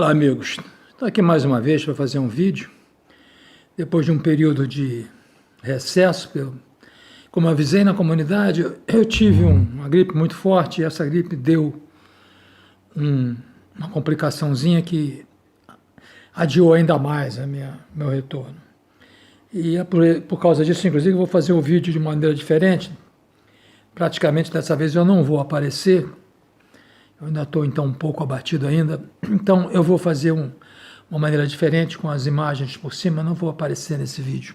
Olá, amigos. Estou aqui mais uma vez para fazer um vídeo. Depois de um período de recesso, como avisei na comunidade, eu tive uma gripe muito forte e essa gripe deu uma complicaçãozinha que adiou ainda mais meu retorno. E é por causa disso, inclusive, eu vou fazer o vídeo de maneira diferente. Praticamente dessa vez eu não vou aparecer. Eu ainda estou então um pouco abatido ainda. Então eu vou fazer uma maneira diferente com as imagens por cima. Não vou aparecer nesse vídeo,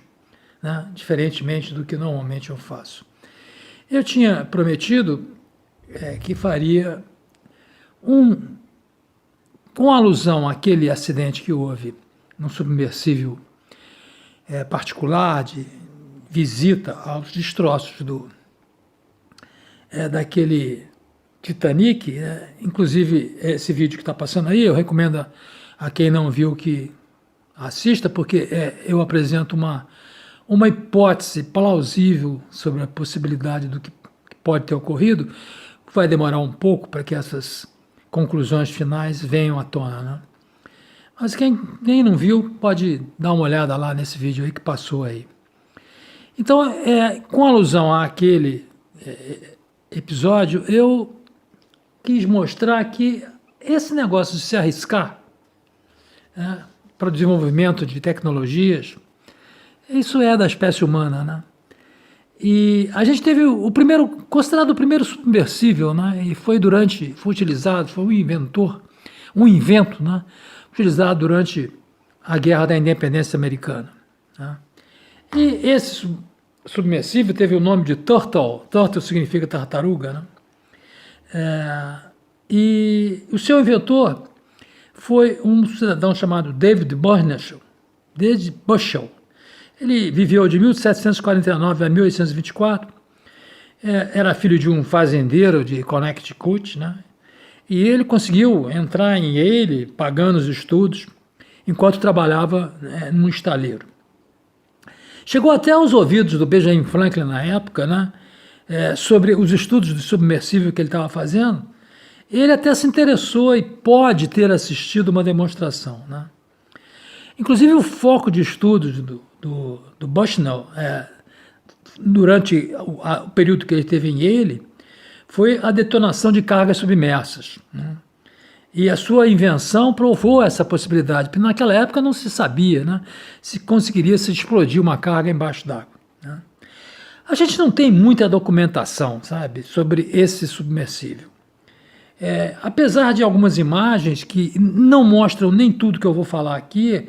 né? Diferentemente do que normalmente eu faço. Eu tinha prometido que faria com alusão àquele acidente que houve no submersível particular de visita aos destroços daquele Titanic, inclusive esse vídeo que está passando aí, eu recomendo a quem não viu que assista, porque eu apresento uma hipótese plausível sobre a possibilidade do que pode ter ocorrido. Vai demorar um pouco para que essas conclusões finais venham à tona, né? Mas quem não viu pode dar uma olhada lá nesse vídeo aí que passou aí. Então, com alusão àquele episódio, eu quis mostrar que esse negócio de se arriscar para o desenvolvimento de tecnologias, isso é da espécie humana, né? E a gente teve considerado o primeiro submersível, né? E foi utilizado, foi um invento, né? Utilizado durante a Guerra da Independência Americana, né? E esse submersível teve o nome de Turtle. Turtle significa tartaruga, né? E o seu inventor foi um cidadão chamado David Bushell. Ele viveu de 1749 a 1824, era filho de um fazendeiro de Connecticut, né? E ele conseguiu entrar em Yale, pagando os estudos, enquanto trabalhava num estaleiro. Chegou até aos ouvidos do Benjamin Franklin na época, né? Sobre os estudos de submersível que ele estava fazendo. Ele até se interessou e pode ter assistido uma demonstração, né? Inclusive o foco de estudos do Bushnell durante o período que ele teve em Yale foi a detonação de cargas submersas, né? E a sua invenção provou essa possibilidade, porque naquela época não se sabia, né, se conseguiria se explodir uma carga embaixo d'água, né? A gente não tem muita documentação, sabe, sobre esse submersível. Apesar de algumas imagens que não mostram nem tudo que eu vou falar aqui,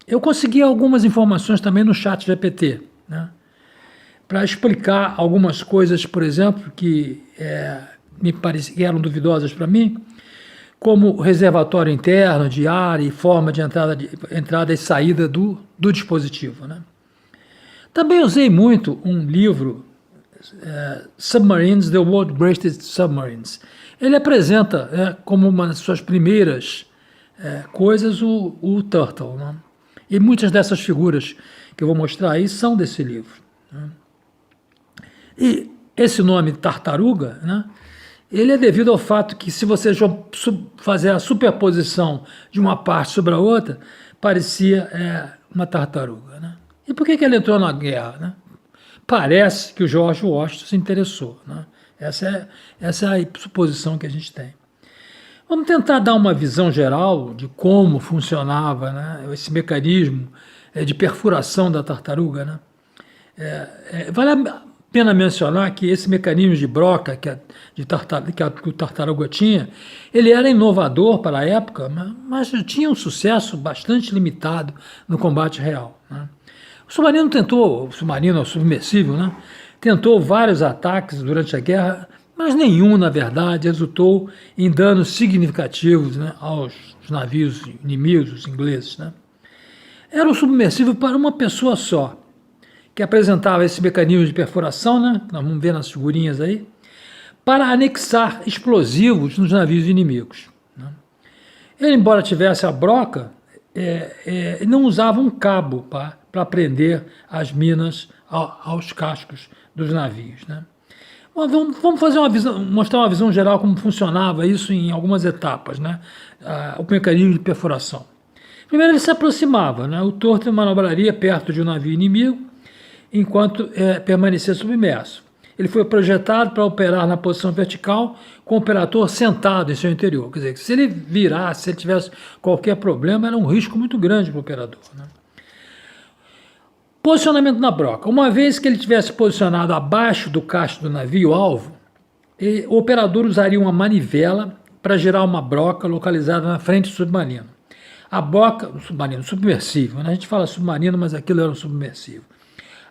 eu consegui algumas informações também no chat GPT, né, para explicar algumas coisas, por exemplo, que me pareciam que eram duvidosas para mim, como o reservatório interno de ar e forma de entrada e saída do dispositivo, né. Também usei muito um livro, Submarines, The World's Greatest Submarines. Ele apresenta como uma das suas primeiras coisas o Turtle, né? E muitas dessas figuras que eu vou mostrar aí são desse livro, né? E esse nome tartaruga, né, ele é devido ao fato que, se você fazer a superposição de uma parte sobre a outra, parecia uma tartaruga, né? E por que ele entrou na guerra, né? Parece que o George Washington se interessou, né? Essa é a suposição que a gente tem. Vamos tentar dar uma visão geral de como funcionava, né, esse mecanismo de perfuração da tartaruga, né? Vale a pena mencionar que esse mecanismo de broca que o tartaruga tinha, ele era inovador para a época, mas tinha um sucesso bastante limitado no combate real, né? O submersível, né, tentou vários ataques durante a guerra, mas nenhum, na verdade, resultou em danos significativos, né, aos navios inimigos, os ingleses, né? Era um submersível para uma pessoa só, que apresentava esse mecanismo de perfuração, né, nós vamos ver nas figurinhas aí, para anexar explosivos nos navios inimigos, né? Ele, embora tivesse a broca, não usava um cabo para prender as minas aos cascos dos navios, né? Vamos fazer mostrar uma visão geral como funcionava isso em algumas etapas, né? O mecanismo de perfuração. Primeiro ele se aproximava, né? O torto manobraria perto de um navio inimigo, enquanto permanecia submerso. Ele foi projetado para operar na posição vertical, com o operador sentado em seu interior. Quer dizer, se ele virasse, se ele tivesse qualquer problema, era um risco muito grande para o operador, né? Posicionamento na broca. Uma vez que ele tivesse posicionado abaixo do casco do navio-alvo, o operador usaria uma manivela para girar uma broca localizada na frente do submarino. A broca, submarino, submersível, né? A gente fala submarino, mas aquilo era um submersível.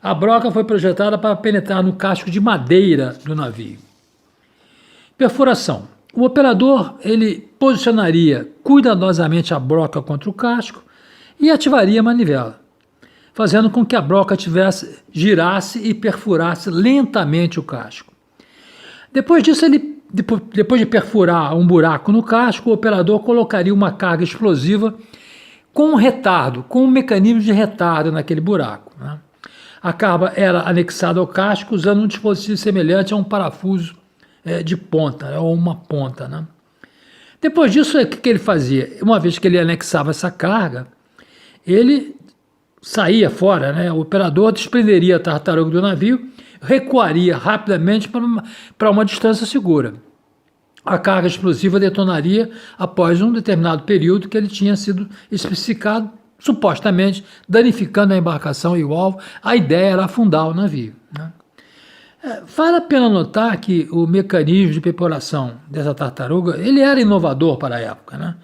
A broca foi projetada para penetrar no casco de madeira do navio. Perfuração. O operador ele posicionaria cuidadosamente a broca contra o casco e ativaria a manivela, fazendo com que a broca girasse e perfurasse lentamente o casco. Depois disso, depois de perfurar um buraco no casco, o operador colocaria uma carga explosiva com um retardo, com um mecanismo de retardo naquele buraco, né? A carga era anexada ao casco usando um dispositivo semelhante a um parafuso de ponta, né, ou uma ponta, né? Depois disso, o que ele fazia? Uma vez que ele anexava essa carga, ele saía fora, né? O operador desprenderia a tartaruga do navio, recuaria rapidamente para uma distância segura. A carga explosiva detonaria após um determinado período que ele tinha sido especificado, supostamente danificando a embarcação e o alvo. A ideia era afundar o navio, né? Vale a pena notar que o mecanismo de perfuração dessa tartaruga ele era inovador para a época, né?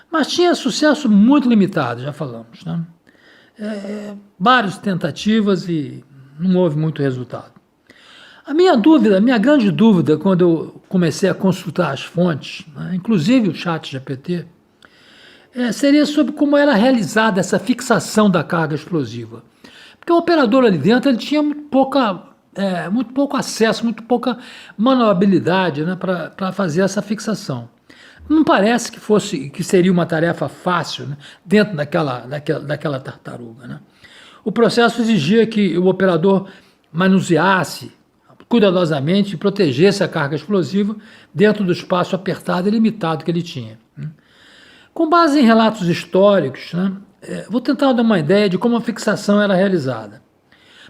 Mas tinha sucesso muito limitado, já falamos, né? Várias tentativas e não houve muito resultado. A minha grande dúvida, quando eu comecei a consultar as fontes, né, inclusive o ChatGPT, seria sobre como era realizada essa fixação da carga explosiva. Porque o operador ali dentro ele tinha muito pouco acesso, muito pouca manobrabilidade, né, para fazer essa fixação. Não parece que seria uma tarefa fácil, né, dentro daquela tartaruga, né? O processo exigia que o operador manuseasse cuidadosamente e protegesse a carga explosiva dentro do espaço apertado e limitado que ele tinha, né? Com base em relatos históricos, né, vou tentar dar uma ideia de como a fixação era realizada.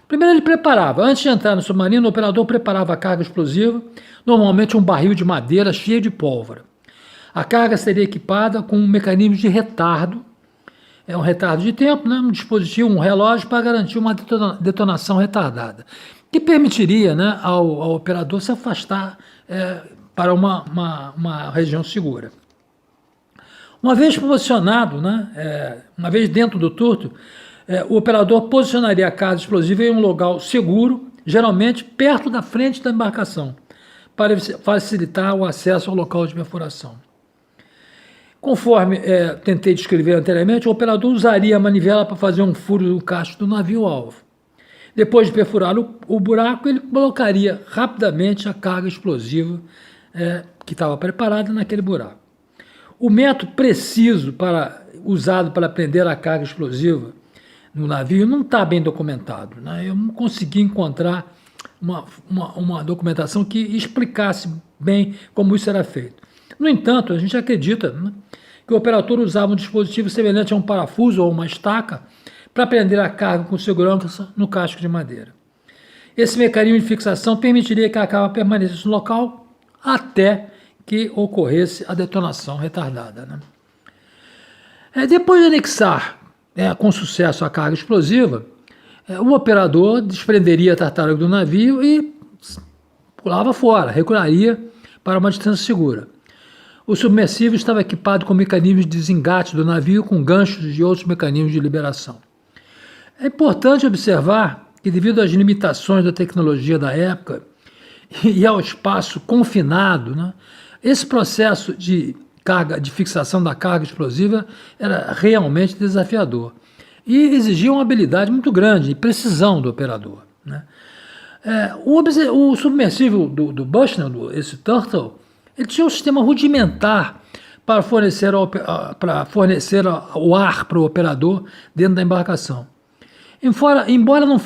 Primeiro ele preparava, antes de entrar no submarino, o operador preparava a carga explosiva, normalmente um barril de madeira cheio de pólvora. A carga seria equipada com um mecanismo de retardo, um retardo de tempo, né, um dispositivo, um relógio para garantir uma detonação retardada, que permitiria, né, ao operador se afastar para uma região segura. Uma vez posicionado, né, uma vez dentro do turto, o operador posicionaria a carga explosiva em um local seguro, geralmente perto da frente da embarcação, para facilitar o acesso ao local de perfuração. Conforme tentei descrever anteriormente, o operador usaria a manivela para fazer um furo no casco do navio-alvo. Depois de perfurar o buraco, ele colocaria rapidamente a carga explosiva que estava preparada naquele buraco. O método preciso usado para prender a carga explosiva no navio não está bem documentado, né? Eu não consegui encontrar uma documentação que explicasse bem como isso era feito. No entanto, a gente acredita, né, que o operador usava um dispositivo semelhante a um parafuso ou uma estaca para prender a carga com segurança no casco de madeira. Esse mecanismo de fixação permitiria que a carga permanecesse no local até que ocorresse a detonação retardada, né? Depois de anexar com sucesso a carga explosiva, o operador desprenderia a tartaruga do navio e pulava fora, recuaria para uma distância segura. O submersível estava equipado com mecanismos de desengate do navio com ganchos e outros mecanismos de liberação. É importante observar que, devido às limitações da tecnologia da época e ao espaço confinado, né, esse processo de fixação da carga explosiva era realmente desafiador e exigia uma habilidade muito grande e precisão do operador, né? O submersível do Bushnell, esse Turtle, ele tinha um sistema rudimentar para fornecer o ar para o operador dentro da embarcação. Embora não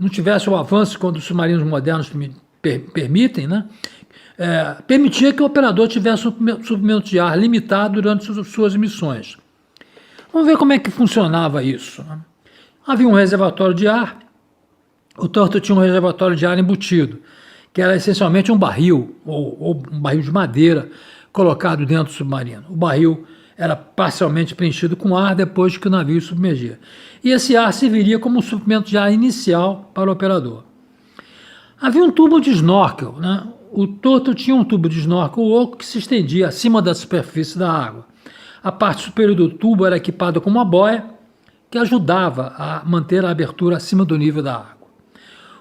tivesse o avanço quando os submarinos modernos permitem, né? Permitia que o operador tivesse suprimento de ar limitado durante suas missões. Vamos ver como é que funcionava isso, né? Havia um reservatório de ar. O Turtle tinha um reservatório de ar embutido, que era essencialmente um barril, ou um barril de madeira, colocado dentro do submarino. O barril era parcialmente preenchido com ar depois que o navio submergia. E esse ar serviria como um suprimento de ar inicial para o operador. Havia um tubo de snorkel, né? O Turtle tinha um tubo de snorkel oco que se estendia acima da superfície da água. A parte superior do tubo era equipada com uma boia que ajudava a manter a abertura acima do nível da água.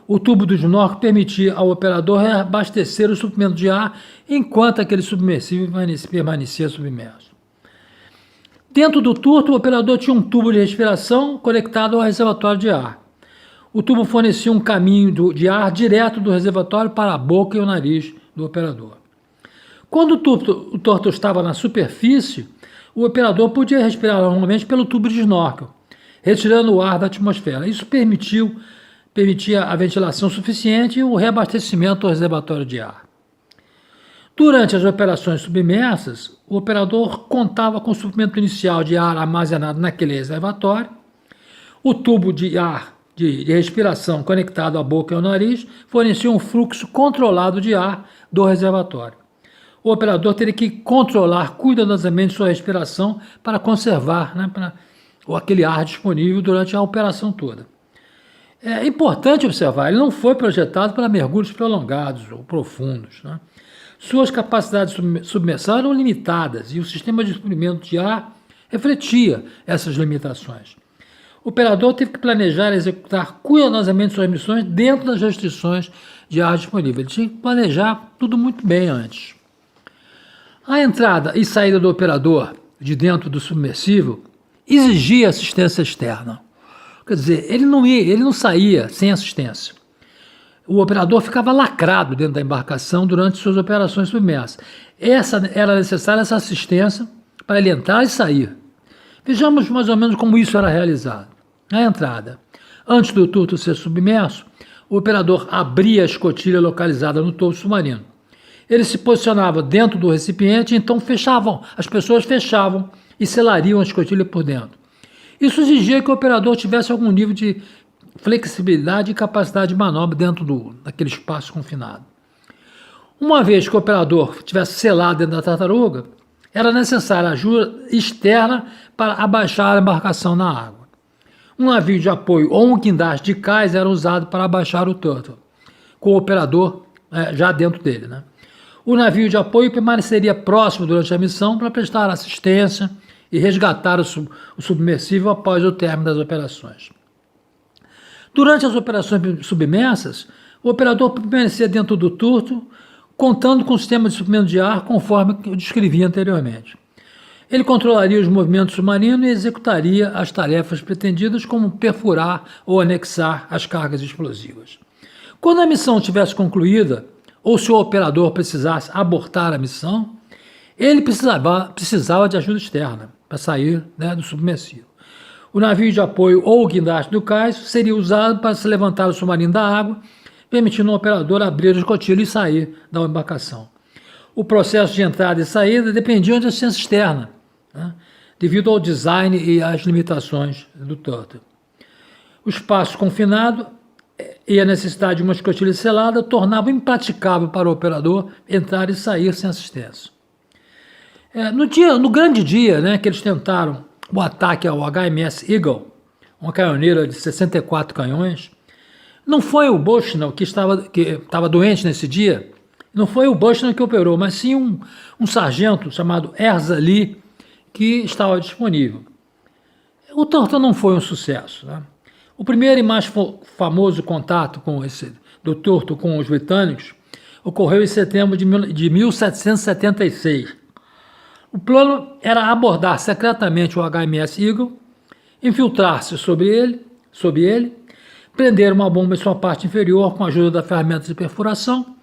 O tubo do snorkel permitia ao operador reabastecer o suprimento de ar enquanto aquele submersível permanecia submerso. Dentro do Turtle, o operador tinha um tubo de respiração conectado ao reservatório de ar. O tubo fornecia um caminho de ar direto do reservatório para a boca e o nariz do operador. Quando o Turtle estava na superfície, o operador podia respirar normalmente pelo tubo de snorkel, retirando o ar da atmosfera. Isso permitia a ventilação suficiente e o reabastecimento do reservatório de ar. Durante as operações submersas, o operador contava com o suprimento inicial de ar armazenado naquele reservatório. O tubo de ar de respiração conectado à boca e ao nariz fornecia um fluxo controlado de ar do reservatório. O operador teria que controlar cuidadosamente sua respiração para conservar, né, aquele ar disponível durante a operação toda. É importante observar, ele não foi projetado para mergulhos prolongados ou profundos, né? Suas capacidades de submersão eram limitadas e o sistema de suprimento de ar refletia essas limitações. O operador teve que planejar e executar cuidadosamente suas missões dentro das restrições de ar disponível. Ele tinha que planejar tudo muito bem antes. A entrada e saída do operador de dentro do submersível exigia assistência externa. Quer dizer, ele não saía sem assistência. O operador ficava lacrado dentro da embarcação durante suas operações submersas. Era necessária essa assistência para ele entrar e sair. Vejamos mais ou menos como isso era realizado. Na entrada, antes do Turtle ser submerso, o operador abria a escotilha localizada no topo submarino. Ele se posicionava dentro do recipiente, então as pessoas fechavam e selariam a escotilha por dentro. Isso exigia que o operador tivesse algum nível de flexibilidade e capacidade de manobra dentro daquele espaço confinado. Uma vez que o operador tivesse selado dentro da tartaruga, era necessária ajuda externa para abaixar a embarcação na água. Um navio de apoio ou um guindaste de cais era usado para abaixar o Turtle, com o operador já dentro dele, né? O navio de apoio permaneceria próximo durante a missão para prestar assistência e resgatar o submersível após o término das operações. Durante as operações submersas, o operador permanecia dentro do Turtle, contando com o sistema de suprimento de ar conforme eu descrevi anteriormente. Ele controlaria os movimentos submarinos e executaria as tarefas pretendidas, como perfurar ou anexar as cargas explosivas. Quando a missão tivesse concluída, ou se o operador precisasse abortar a missão, ele precisava de ajuda externa para sair, né, do submersível. O navio de apoio ou o guindaste do cais seria usado para se levantar o submarino da água, permitindo ao operador abrir a escotilha e sair da embarcação. O processo de entrada e saída dependia de assistência externa, né, devido ao design e às limitações do Turtle. O espaço confinado e a necessidade de uma escotilha selada tornavam impraticável para o operador entrar e sair sem assistência. No grande dia, né, que eles tentaram o ataque ao HMS Eagle, uma canhoneira de 64 canhões, não foi o Bushnell que estava doente nesse dia, não foi o Bushnell que operou, mas sim um sargento chamado Erza Lee que estava disponível. O Turtle não foi um sucesso, né? O primeiro e mais famoso contato do Turtle com os britânicos ocorreu em setembro de 1776. O plano era abordar secretamente o HMS Eagle, infiltrar-se sob ele, prender uma bomba em sua parte inferior com a ajuda da ferramenta de perfuração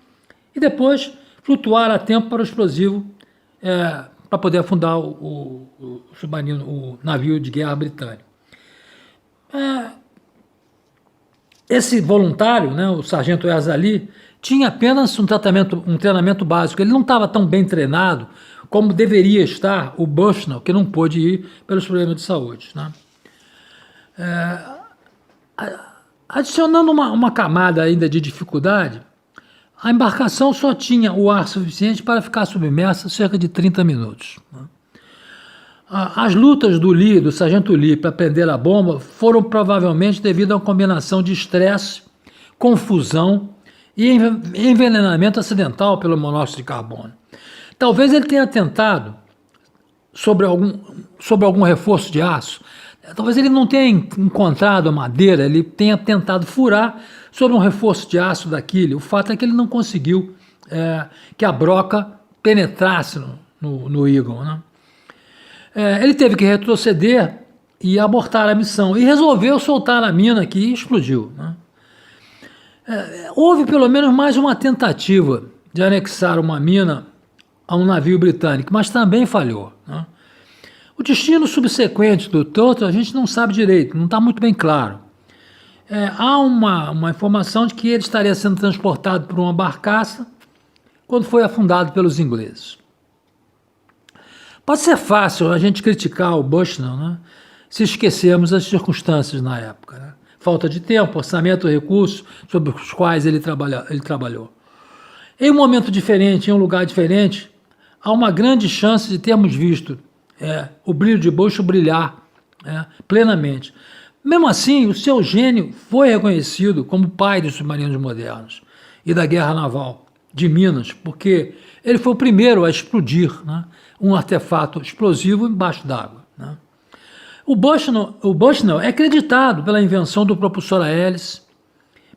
e depois flutuar a tempo para o explosivo para poder afundar o submarino, o navio de guerra britânico. Esse voluntário, né, o sargento Erzali, tinha apenas um treinamento básico. Ele não estava tão bem treinado como deveria estar o Bushnell, que não pôde ir pelos problemas de saúde, né? Adicionando uma camada ainda de dificuldade, a embarcação só tinha o ar suficiente para ficar submersa cerca de 30 minutos, né? As lutas do sargento Lee, para prender a bomba foram provavelmente devido a uma combinação de estresse, confusão e envenenamento acidental pelo monóxido de carbono. Talvez ele tenha tentado sobre algum reforço de aço. Talvez ele não tenha encontrado a madeira, ele tenha tentado furar sobre um reforço de aço daquele. O fato é que ele não conseguiu que a broca penetrasse no Eagle, né? Ele teve que retroceder e abortar a missão, e resolveu soltar a mina que explodiu, né? Houve pelo menos mais uma tentativa de anexar uma mina a um navio britânico, mas também falhou, né? O destino subsequente do Turtle a gente não sabe direito, não está muito bem claro. Há uma informação de que ele estaria sendo transportado por uma barcaça quando foi afundado pelos ingleses. Pode ser fácil a gente criticar o Bushnell, né, se esquecermos as circunstâncias na época, né? Falta de tempo, orçamento, recursos sobre os quais ele trabalhou. Em um momento diferente, em um lugar diferente, há uma grande chance de termos visto o brilho de Bushnell brilhar plenamente. Mesmo assim, o seu gênio foi reconhecido como pai dos submarinos modernos e da guerra naval de Minas, porque ele foi o primeiro a explodir, né, um artefato explosivo embaixo d'água, né? O Bushnell é acreditado pela invenção do propulsor a hélice,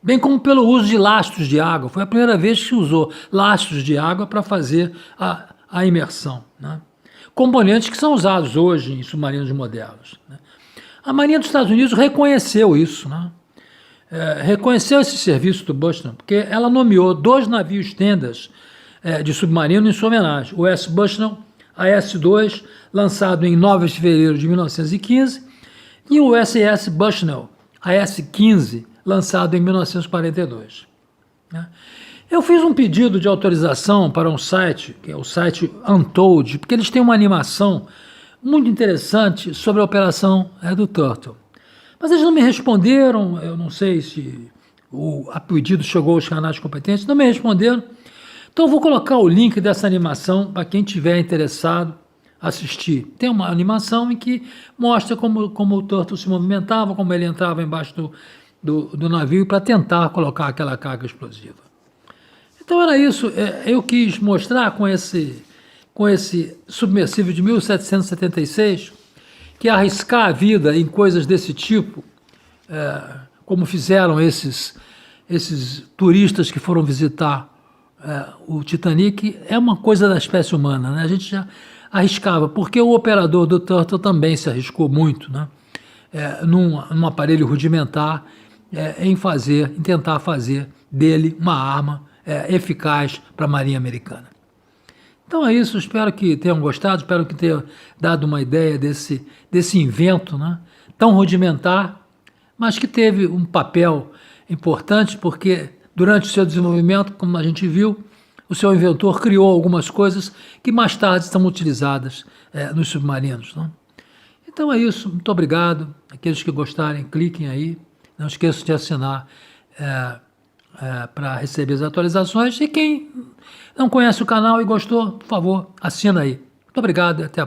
bem como pelo uso de lastros de água. Foi a primeira vez que se usou lastros de água para fazer a imersão, né? Componentes que são usados hoje em submarinos modernos, né? A Marinha dos Estados Unidos reconheceu isso, né? Reconheceu esse serviço do Bushnell, porque ela nomeou 2 navios tendas de submarino em sua homenagem: o U.S. Bushnell AS-2, lançado em 9 de fevereiro de 1915, e o USS Bushnell AS-15, lançado em 1942. Né? Eu fiz um pedido de autorização para um site, que é o site Untold, porque eles têm uma animação muito interessante sobre a operação do Turtle. Mas eles não me responderam, eu não sei se o pedido chegou aos canais competentes, não me responderam. Então eu vou colocar o link dessa animação para quem tiver interessado assistir. Tem uma animação em que mostra como o Turtle se movimentava, como ele entrava embaixo do navio para tentar colocar aquela carga explosiva. Então era isso, eu quis mostrar com esse submersível de 1776 que arriscar a vida em coisas desse tipo, como fizeram esses turistas que foram visitar o Titanic, é uma coisa da espécie humana, né? A gente já arriscava, porque o operador do Turtle também se arriscou muito, né? Num aparelho rudimentar, em tentar fazer dele uma arma eficaz para a Marinha Americana. Então é isso, espero que tenham gostado, espero que tenha dado uma ideia desse invento, né, tão rudimentar, mas que teve um papel importante, porque durante o seu desenvolvimento, como a gente viu, o seu inventor criou algumas coisas que mais tarde estão utilizadas nos submarinos, né? Então é isso, muito obrigado. Aqueles que gostarem, cliquem aí. Não esqueçam de assinar para receber as atualizações. E quem não conhece o canal e gostou, por favor, assina aí. Muito obrigado e até a próxima.